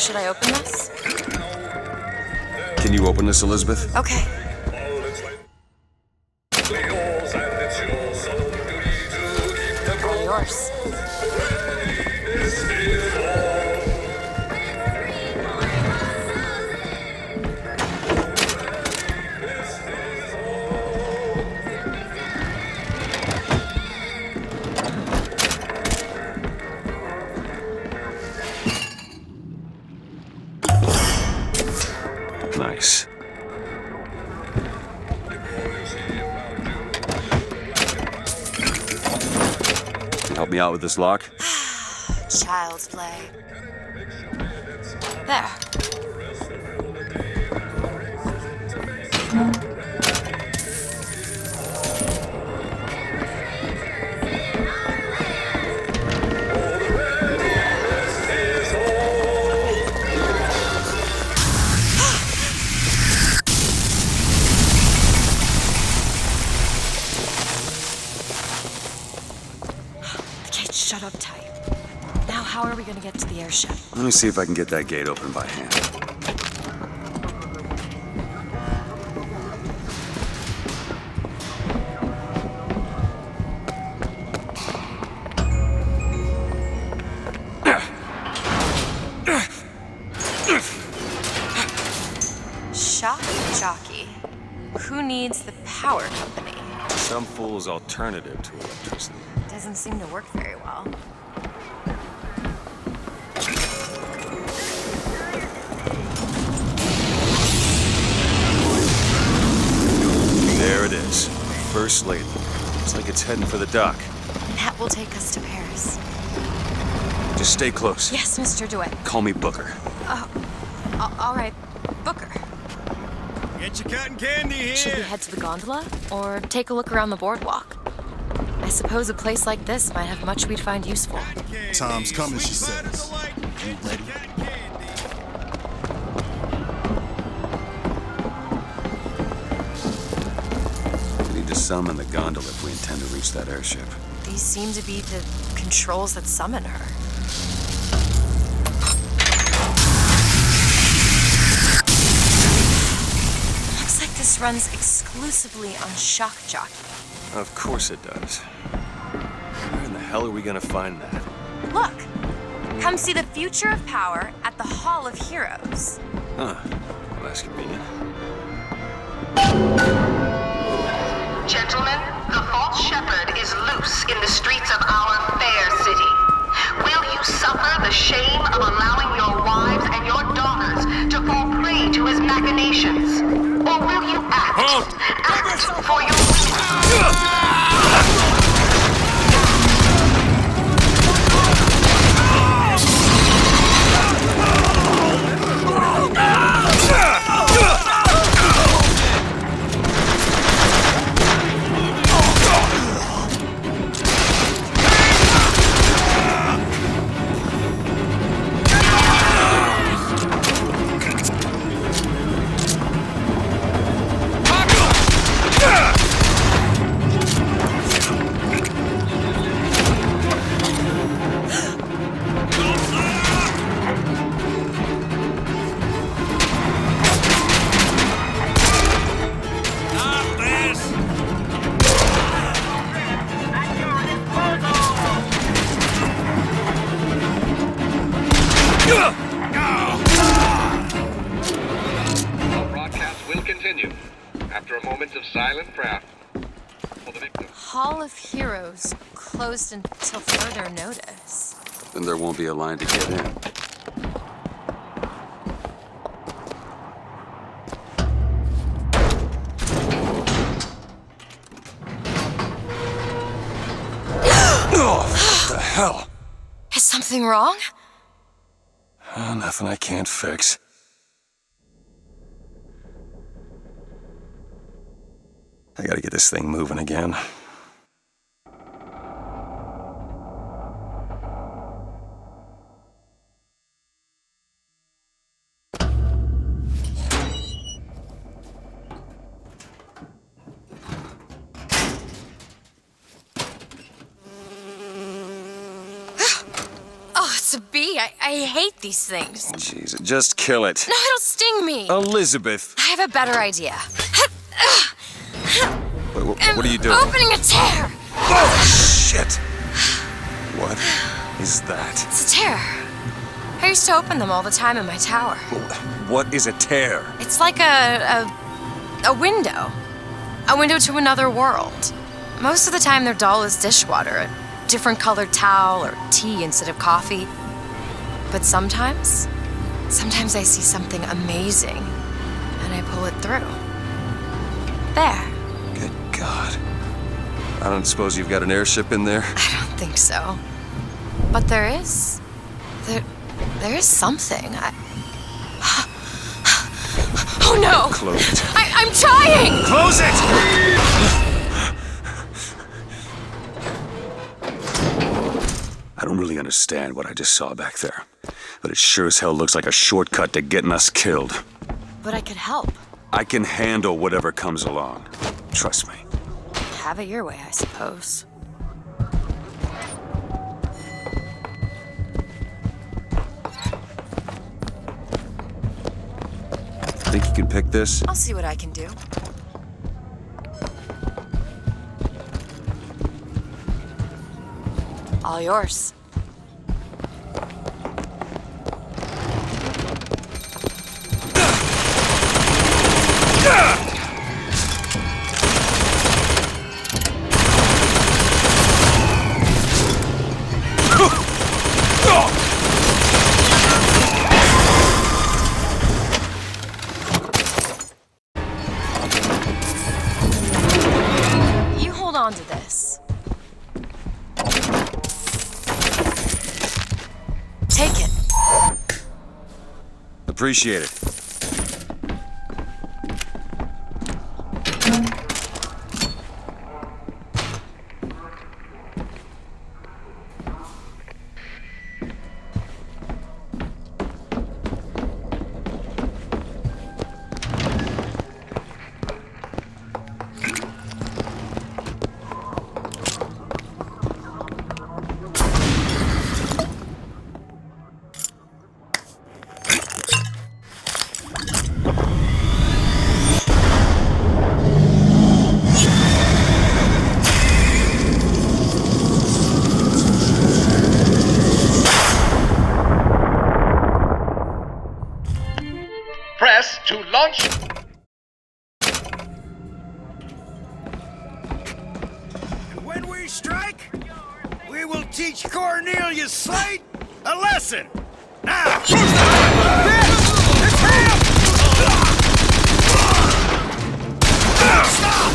should I open this? Can you open this, Elizabeth? Okay. All yours. Nice. Help me out with this lock? Child's play. There. Shut up tight. Now how are we gonna get to the airship? Let me see if I can get that gate open by hand. Shock jockey. Who needs the power company? Some fool's alternative to electricity. Doesn't seem to work very well. There it is. First lady. Looks like it's heading for the dock. That will take us to Paris. Just stay close. Yes, Mr. DeWitt. Call me Booker. All right, Booker. Get your cotton candy here. Should we head to the gondola or take a look around the boardwalk? I suppose a place like this might have much we'd find useful. Tom's coming, she says. You ready? We need to summon the gondola if we intend to reach that airship. These seem to be the controls that summon her. Looks like this runs exclusively on shock jockey. Of course it does. Where in the hell are we gonna find that? Look! Come see the future of power at the Hall of Heroes. Huh. Well, that's convenient. Gentlemen, the false shepherd is loose in the streets of our fair city. Will you suffer the shame of allowing your wives and your daughters to fall prey to his machinations? Or will you act for your... Hall of Heroes closed until further notice. Then there won't be a line to get in. Oh, what the hell? Is something wrong? Nothing I can't fix. I gotta get this thing moving again. to be. I hate these things. Jeez, just kill it. No, it'll sting me. Elizabeth! I have a better idea. What are you doing? Opening a tear. Oh, shit! What is that? It's a tear. I used to open them all the time in my tower. What is a tear? It's like a window. A window to another world. Most of the time they're dull as dishwater, a different colored towel or tea instead of coffee. But sometimes I see something amazing and I pull it through. There. Good God. I don't suppose you've got an airship in there? I don't think so. But there is. There is something. Oh no! Close it. I'm trying! Close it! I don't really understand what I just saw back there, but it sure as hell looks like a shortcut to getting us killed. But I could help. I can handle whatever comes along. Trust me. Have it your way, I suppose. Think you can pick this? I'll see what I can do. All yours. You hold on to this. Take it. Appreciate it. Press to launch. And when we strike, we will teach Cornelius Slate a lesson. Now, who's the It's him! Stop!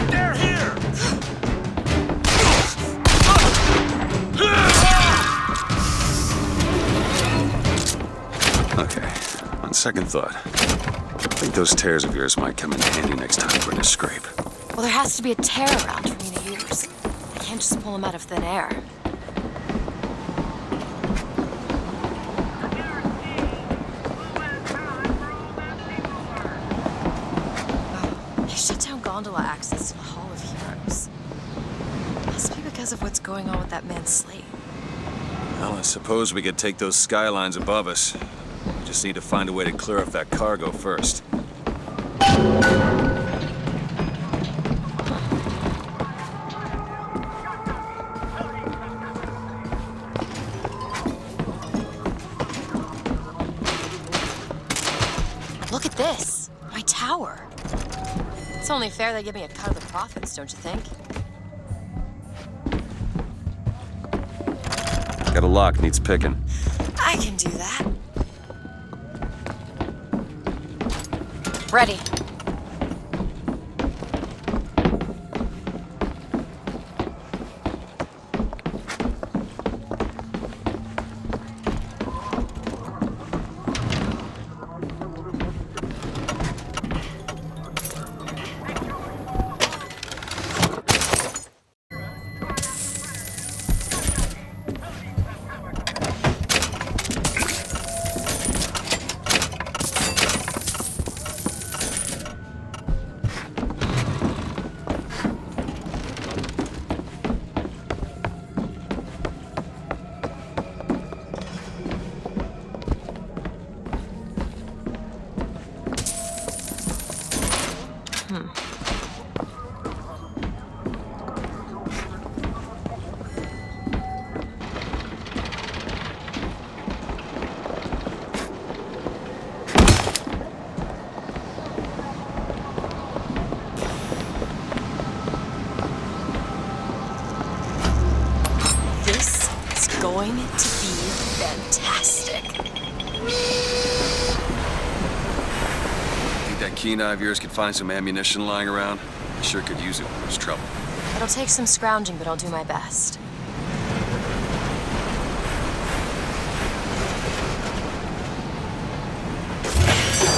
They're here! Okay, on second thought, I think those tears of yours might come in handy next time we're in a scrape. Well, there has to be a tear around for me to use. I can't just pull them out of thin air. They shut down gondola access to the Hall of Heroes. Must be because of what's going on with that man Slate. Well, I suppose we could take those skylines above us. We just need to find a way to clear off that cargo first. Look at this. My tower. It's only fair they give me a cut of the profits, don't you think? Got a lock, needs picking. I can do that. Ready. This is going to be fantastic. Think that keen eye of yours could find some ammunition lying around? I sure could use it when there's trouble. It'll take some scrounging, but I'll do my best.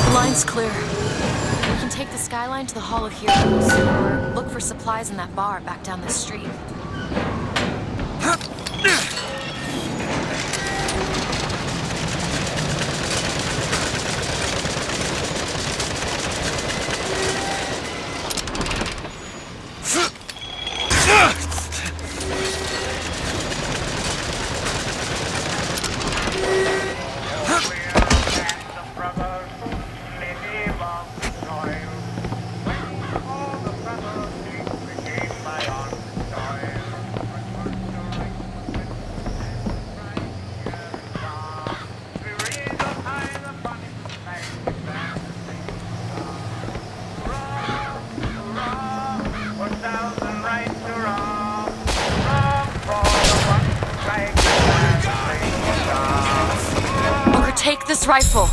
The line's clear. We can take the skyline to the Hall of Heroes, or look for supplies in that bar back down the street. Take this rifle.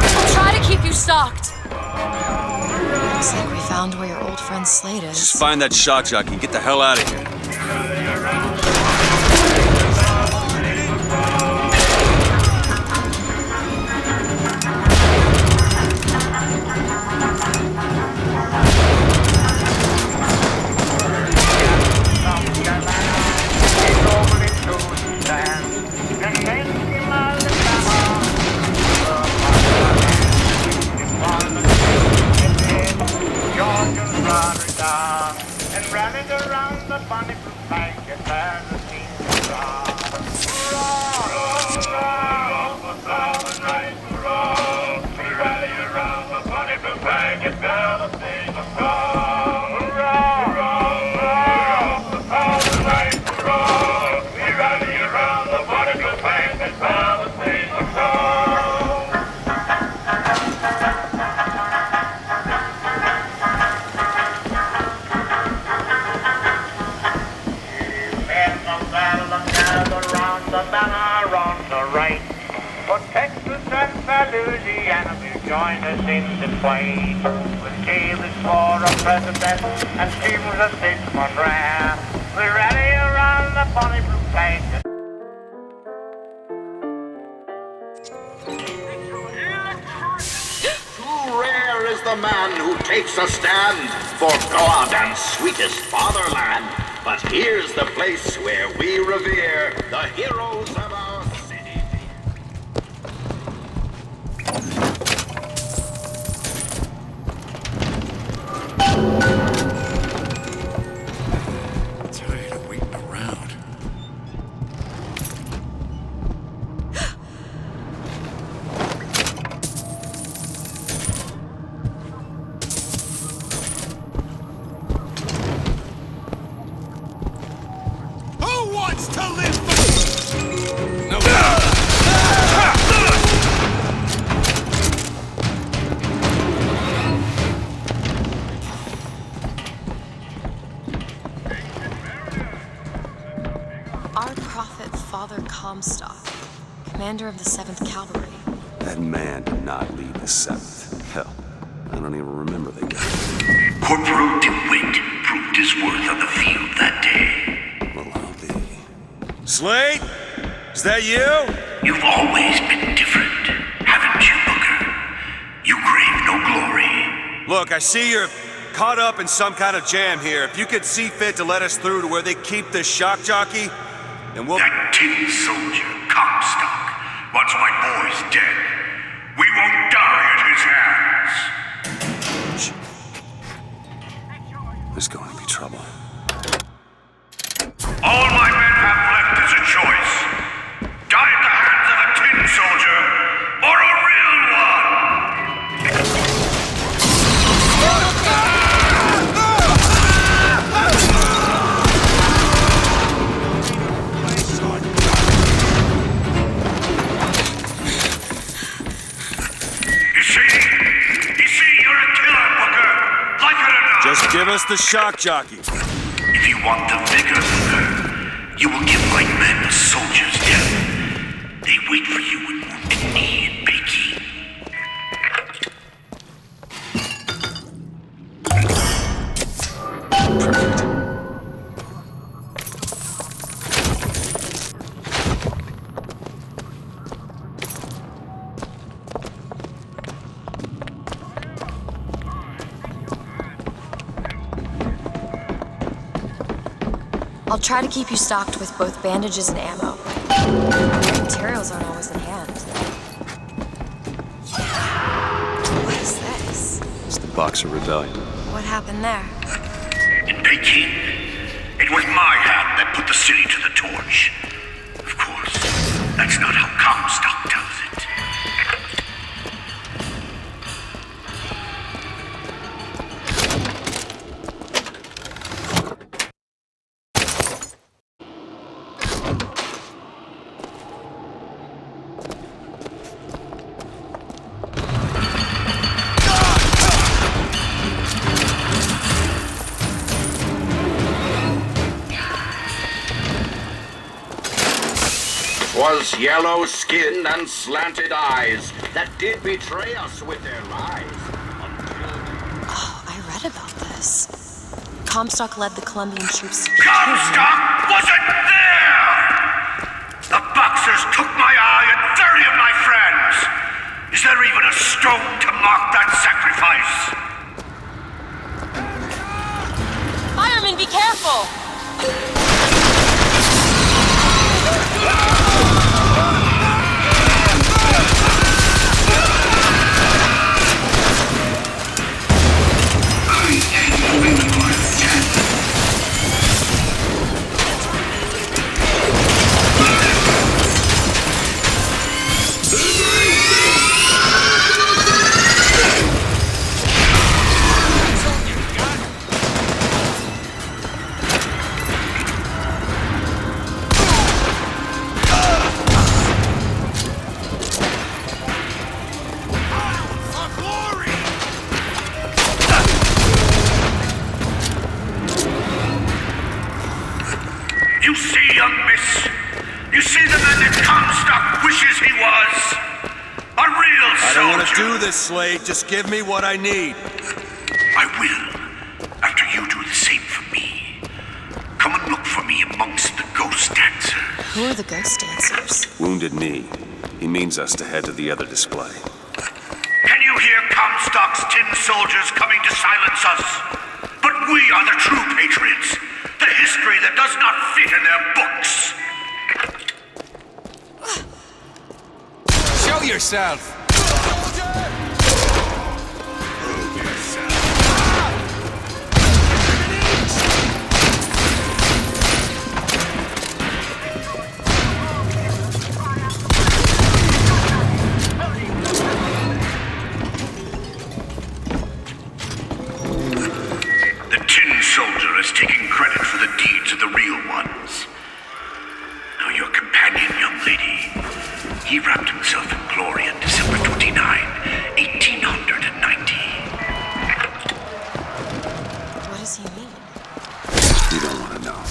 I'll try to keep you stocked. Looks like we found where your old friend Slade is. Just find that shock jockey and get the hell out of here. Join us in the fight. With David for a president and Stephen's a statesman rare. We're ready around the bonny blue flag. Too rare is the man who takes a stand for God and sweetest fatherland. But here's the place where we revere the heroes of our city. Tired of waiting around. Who wants to live for... No. Our prophet, Father Comstock, commander of the 7th Cavalry. That man did not lead the 7th. Hell, I don't even remember the guy. Corporal DeWitt proved his worth on the field that day. Well, I'll be. Slade? Is that you? You've always been different, haven't you, Booker? You crave no glory. Look, I see you're caught up in some kind of jam here. If you could see fit to let us through to where they keep this shock jockey, then we'll... That tin soldier, Comstock, once my boy's dead. We won't die at his hands. There's going to be trouble. All my men have left is a choice. Die at the hands of a tin soldier, or a real one! You see, you're a killer, Booker. Like it or not. Just give us the shock jockey. If you want the vigor, Booker, you will give my men a soldier's death. They wait for you with wounded knee and Bakey. Perfect. I'll try to keep you stocked with both bandages and ammo. Materials aren't always in hand. What is this? It's the Boxer Rebellion. What happened there? In Peking, it was my hand that put the city to the torch. Of course, that's not how Comstock tells it. Was yellow skin and slanted eyes that did betray us with their lies. Oh, I read about this. Comstock led the Colombian troops to Comstock wasn't there! The Boxers took my eye and 30 of my friends! Is there even a stone to mark that sacrifice? Firemen, be careful! You see, young miss? You see the man that Comstock wishes he was? A real soldier. I don't want to do this, Slade. Just give me what I need. I will, after you do the same for me. Come and look for me amongst the ghost dancers. Who are the ghost dancers? Wounded Knee. He means us to head to the other display. Can you hear Comstock's tin soldiers coming to silence us? But we are the true patriots. The history that does not fit in their books. Show yourself! The tin soldier is taking credit for the deeds of the real ones. Now your companion, young lady, he wrapped himself in glory on December 29, 1890. What does he mean? You don't want to know.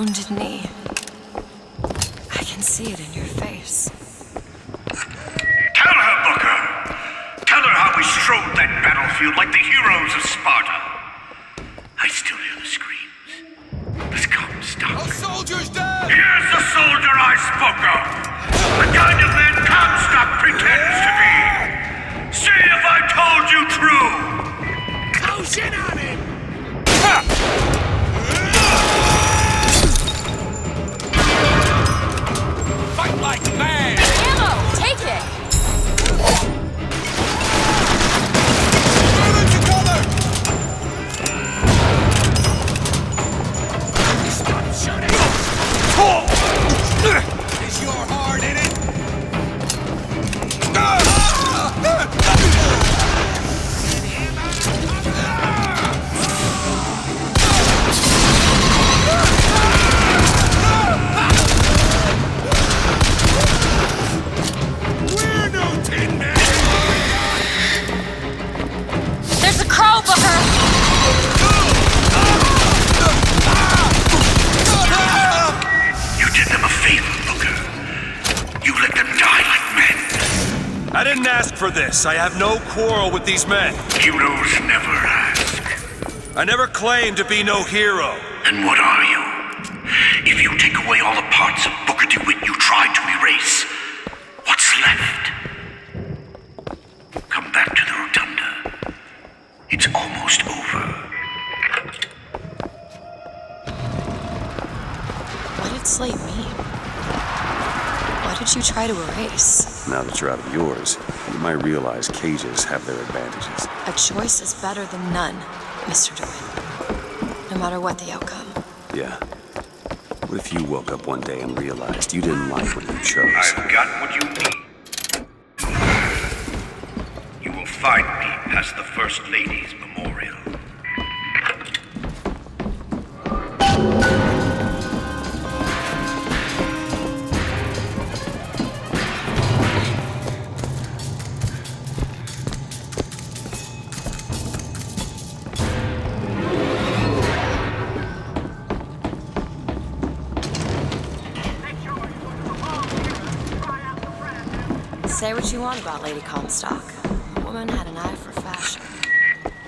wounded knee. I can see it in your face. Tell her, Booker! Tell her how we strode that battlefield like the heroes of Sparta. I still hear the screams. The Comstock. A soldier's dead! Here's the soldier I spoke of! The kind of man Comstock pretends to be! See if I told you true! Close in on him! Fight like man! Ammo! Take it! Move into cover! Stop shooting! Is your heart in it? We're no tin men! There's a crow, Booker! You did them a favor, Booker. You let them die like men. I didn't ask for this. I have no quarrel with these men. Heroes never ask. I never claimed to be no hero. And what are you? If you take away all the parts of Booker DeWitt you tried to erase, what's left? Come back to the rotunda. It's almost over. What did Slate mean? What did you try to erase? Now that you're out of yours, you might realize cages have their advantages. A choice is better than none, Mr. DeWitt. No matter what the outcome. Yeah. What if you woke up one day and realized you didn't like what you chose? I've got what you need. You will find me past the First Lady's memorial. Say what you want about Lady Comstock. The woman had an eye for fashion.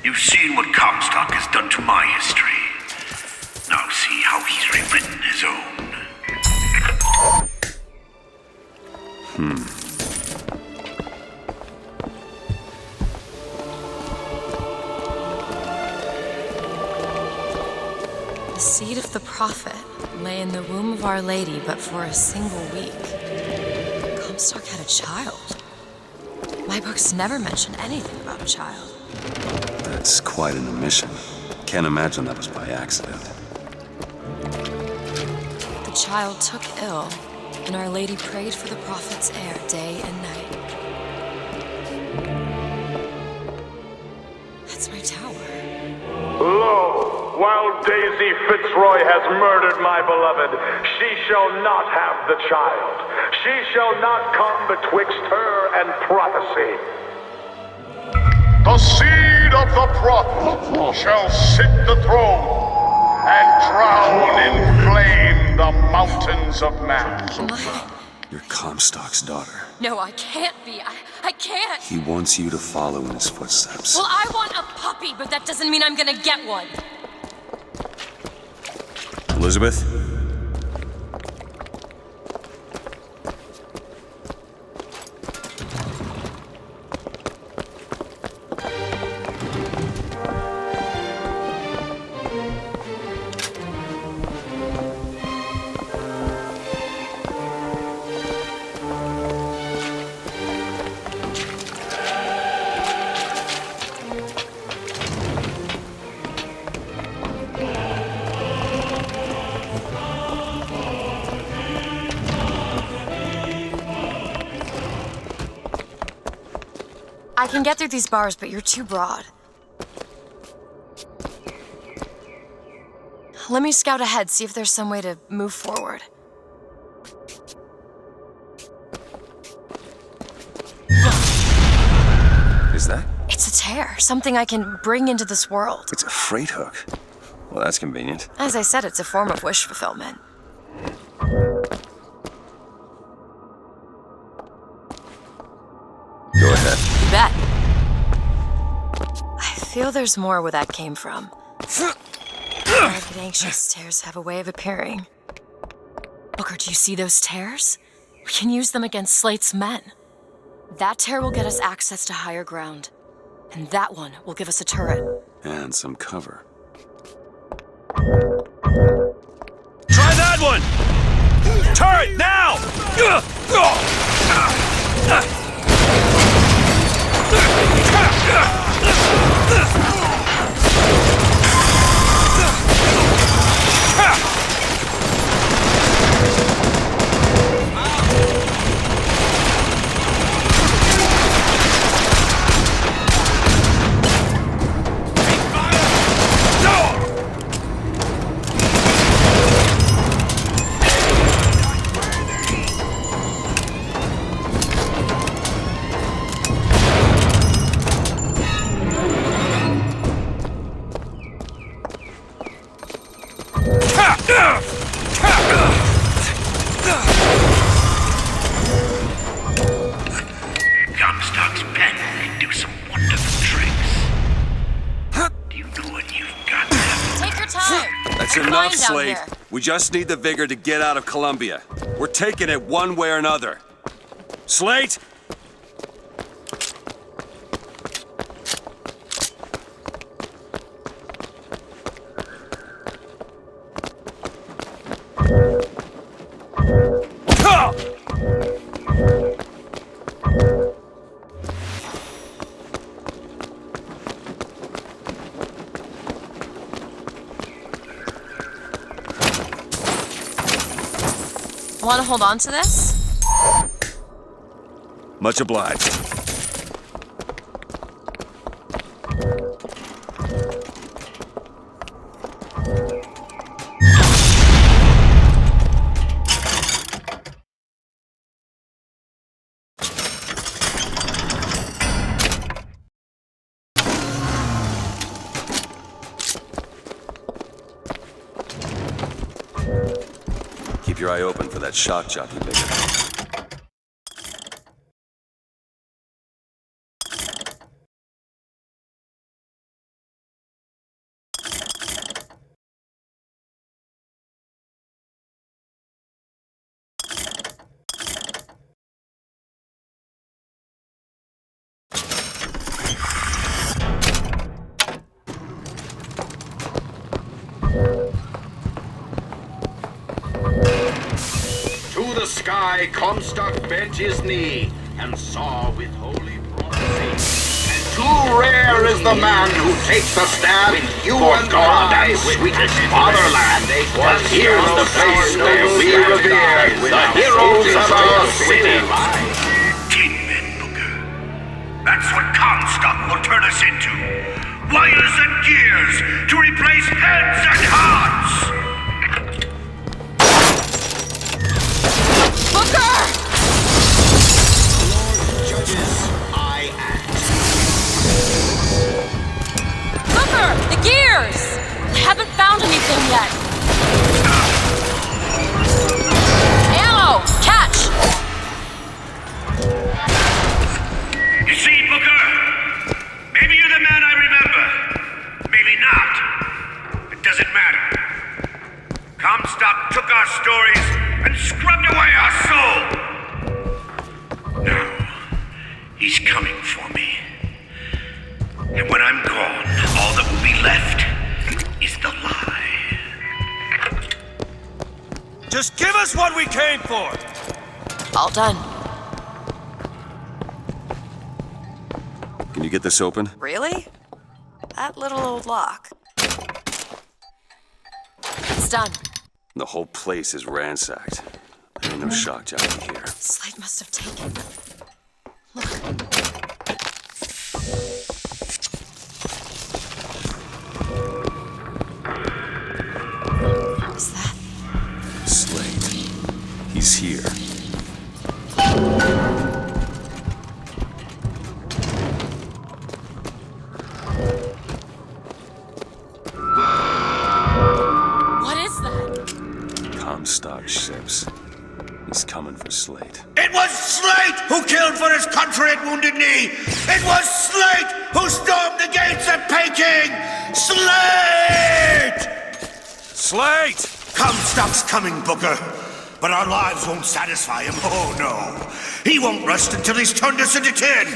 You've seen what Comstock has done to my history. Now see how he's rewritten his own. The seed of the prophet lay in the womb of Our Lady, but for a single week. Comstock had a child. My books never mention anything about a child. That's quite an omission. Can't imagine that was by accident. The child took ill, and Our Lady prayed for the prophet's heir day and night. That's my tower. Lo, while Daisy Fitzroy has murdered my beloved, she shall not have the child. She shall not come betwixt her and prophecy. The seed of the prophet shall sit the throne and drown in flame the mountains of man. You're Comstock's daughter. No, I can't be. I can't. He wants you to follow in his footsteps. Well, I want a puppy, but that doesn't mean I'm gonna get one. Elizabeth? I can get through these bars, but you're too broad. Let me scout ahead, see if there's some way to move forward. Is that? It's a tear, something I can bring into this world. It's a freight hook. Well, that's convenient. As I said, it's a form of wish fulfillment. Go ahead. You bet. I feel there's more where that came from. I get anxious. Tears have a way of appearing. Booker, do you see those tears? We can use them against Slate's men. That tear will get us access to higher ground. And that one will give us a turret. And some cover. Try that one! Turret, now! Comstock's pen can do some wonderful tricks. Do you know what you've got there? Take your time. That's You're enough, fine down Slate. here. We just need the vigor to get out of Columbia. We're taking it one way or another. Slate! Want to hold on to this? Much obliged. Keep your eye open for that shock jockey bigger. To the sky, Comstock bent his knee and saw with holy prophecy. And too rare is the man who takes a stand for God and sweetest fatherland. For here's the place where we revere the heroes of our city. 10 men, Booker. That's what Comstock will turn us into. Wires and gears to replace heads and hearts. Booker! Lord judges, I act. Booker! The gears! I haven't found anything yet. Ammo! Catch! You see, Booker? Maybe you're the man I remember. Maybe not. It doesn't matter. Comstock took our stories and scrubbed away our soul. Now, he's coming for me. And when I'm gone, all that will be left is the lie. Just give us what we came for! All done. Can you get this open? Really? That little old lock. It's done. The whole place is ransacked. There ain't no shock jockey here. Slate must have taken. Look. What is that? Slate. He's here. comes. He's coming for Slate. It was Slate who killed for his country at Wounded Knee! It was Slate who stormed the gates at Peking! Slate! Slate! Comstock's coming, Booker. But our lives won't satisfy him, oh no. He won't rest until he's turned us into tin.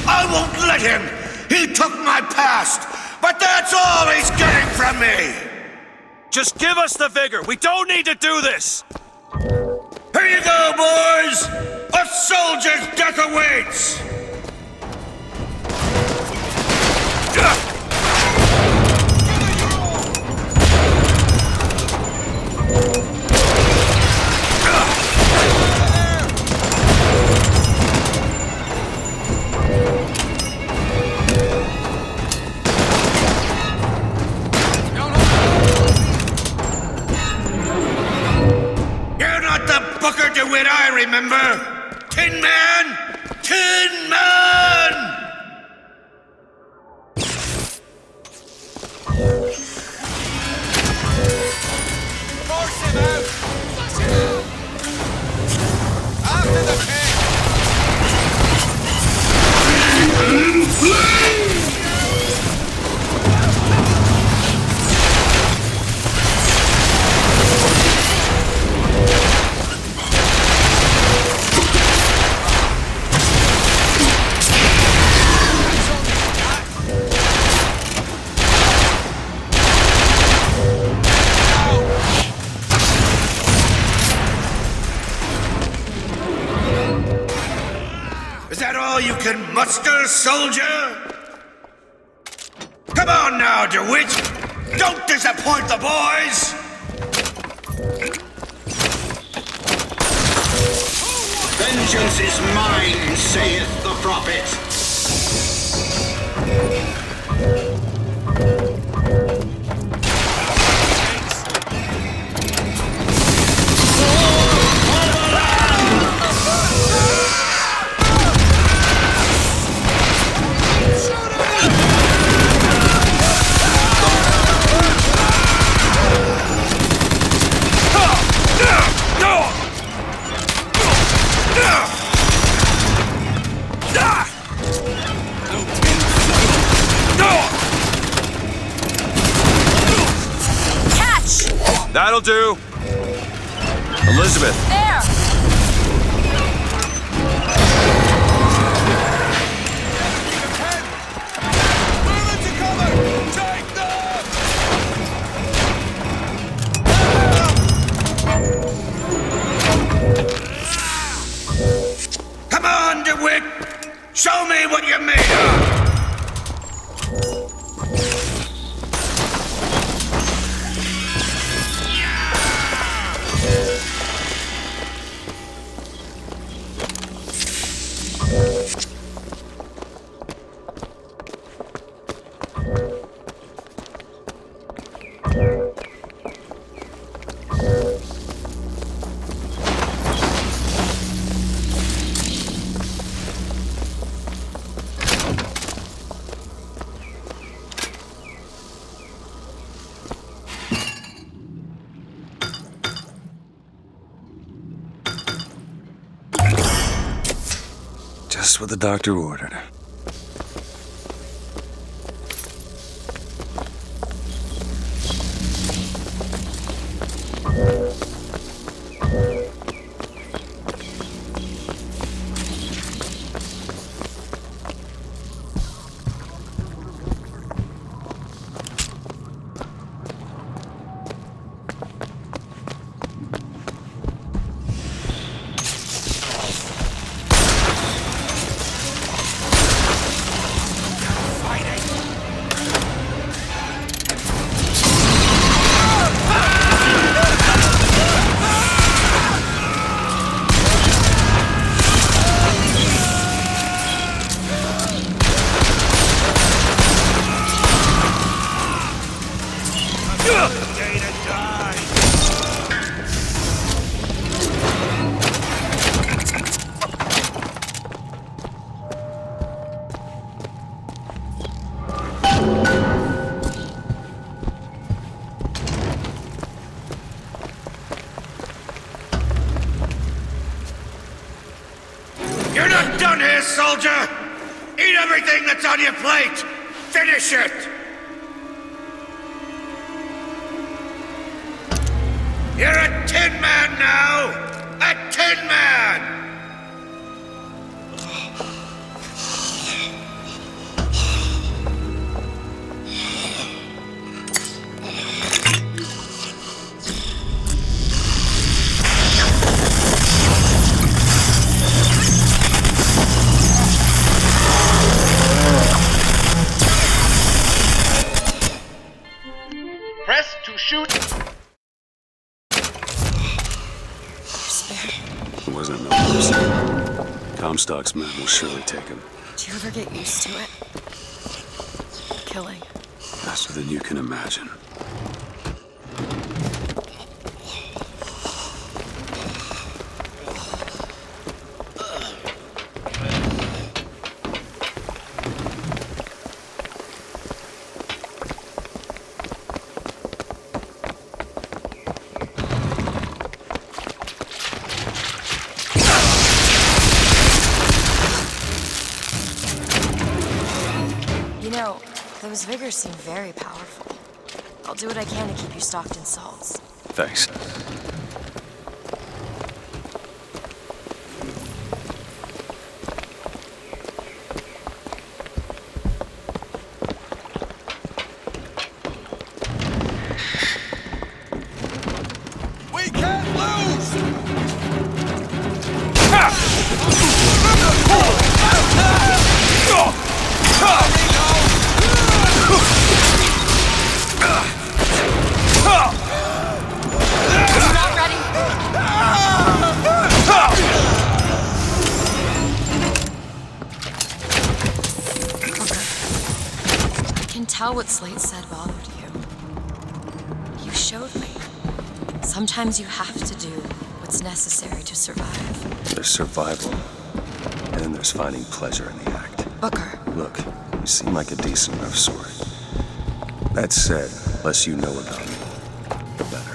I won't let him! He took my past, but that's all he's getting from me! Just give us the vigor! We don't need to do this! Here you go, boys! A soldier's death awaits! Booker DeWitt, I remember! Tin Man! Tin Man! Force him out! Flush him out! After the pig! You can muster, soldier? Come on now, DeWitt! Don't disappoint the boys! Vengeance is mine, saith the prophet. That'll do. Elizabeth. There! Move into cover! Take them! Come on, DeWitt! Show me what you're made of! Just what the doctor ordered. this, soldier! Eat everything that's on your plate! Finish it! You're a Tin Man now! A Tin Man! Press to shoot. It wasn't no mercy. Comstock's men will surely take him. Do you ever get used to it? Killing. Faster than you can imagine. You know, those vigors seem very powerful. I'll do what I can to keep you stocked in salts. Thanks. We can't lose! Not ready? I can tell what Slate said bothered you. You showed me. Sometimes you have to do what's necessary to survive. There's survival, and then there's finding pleasure in the act. Booker, Look, you seem like a decent enough sort. That said, less you know about me, the better.